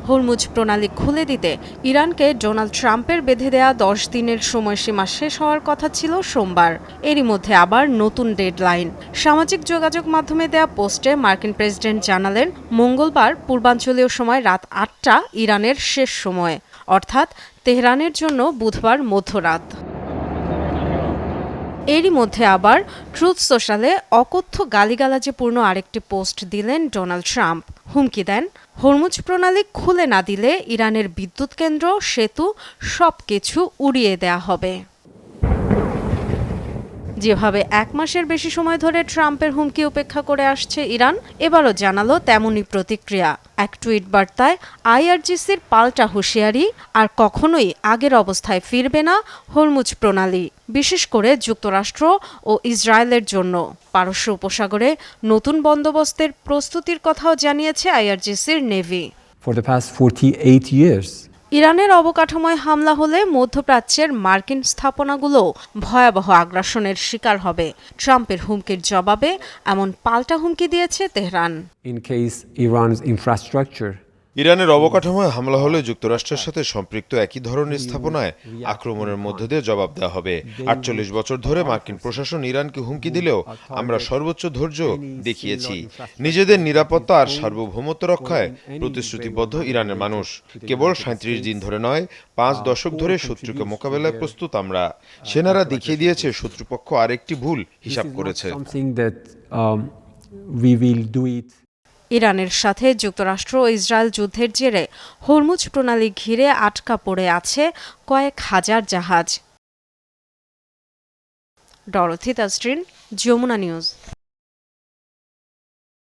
Hormuz প্রণালী খুলে দিতে ইরানকে ডোনাল্ড ট্রাম্পের বেঁধে দেয়া 10 দিনের সময়সীমা শেষ হওয়ার কথা ছিল সোমবার। এরই মধ্যে আবার নতুন ডেডলাইন। সামাজিক যোগাযোগ মাধ্যমে দেয়া পোস্টে মার্কিন প্রেসিডেন্ট জানালেন, মঙ্গলবার পূর্বাঞ্চলীয় সময় রাত 8টা ইরানের শেষ সময়, অর্থাৎ তেহরানের জন্য বুধবার মধ্যরাত। এরই মধ্যে আবার ট্রুথ সোশ্যালে অকথ্য গালিগালাজে পূর্ণ আরেকটি পোস্ট দিলেন ডোনাল্ড ট্রাম্প। হুমকি দেন, হরমুজ প্রণালী খুলে না দিলে ইরানের বিদ্যুৎ কেন্দ্র, সেতু সবকিছু উড়িয়ে দেয়া হবে। যেভাবে 1 মাসের বেশি সময় ধরে ট্রাম্পের হুমকি উপেক্ষা করে আসছে ইরান, এবারও জানালো তেমনই প্রতিক্রিয়া। এক টুইট বার্তায় আইআরজিসির পাল্টা হুঁশিয়ারি, আর কখনোই আগের অবস্থায় ফিরবে না হরমুজ প্রণালী, বিশেষ করে যুক্তরাষ্ট্র ও ইসরায়েলের জন্য। পারস্য উপসাগরে নতুন বন্দোবস্তের প্রস্তুতির কথাও জানিয়েছে আইআরজিসির navy. For the past 48 years, ইরানের অবকাঠামোয় হামলা হলে মধ্যপ্রাচ্যের মার্কিন স্থাপনাগুলো ভয়াবহ আগ্রাসনের শিকার হবে। ট্রাম্পের হুমকির জবাবে এমন পাল্টা হুমকি দিয়েছে Tehran. in case Iran's infrastructure ইরানের অবকাঠামোয় হামলা হলে যুক্তরাষ্ট্রের সাথে সম্পৃক্ত একই ধরনের স্থাপনায় আক্রমণের মধ্য দিয়ে জবাব দেওয়া হবে। 48 বছর ধরে মার্কিন প্রশাসন ইরানকে হুমকি দিলেও আমরা সর্বোচ্চ ধৈর্য দেখিয়েছি। নিজেদের নিরাপত্তা আর সার্বভৌমত্ব রক্ষায় প্রতিশ্রুতিবদ্ধ ইরানের মানুষ। কেবল 37 দিন ধরে নয়, 5 দশক ধরে শত্রুকে মোকাবেলায় প্রস্তুত আমরা। সেনারা দেখিয়ে দিয়েছে শত্রুপক্ষ আরেকটি ভুল হিসাব করেছে। something that we will do it. ইরানের সাথে যুক্তরাষ্ট্র ও ইসরায়েল যুদ্ধের জেরে হরমুজ প্রণালী ঘিরে আটকা পড়ে আছে কয়েক হাজার জাহাজ। ডরথি তাসরিন, যমুনা নিউজ।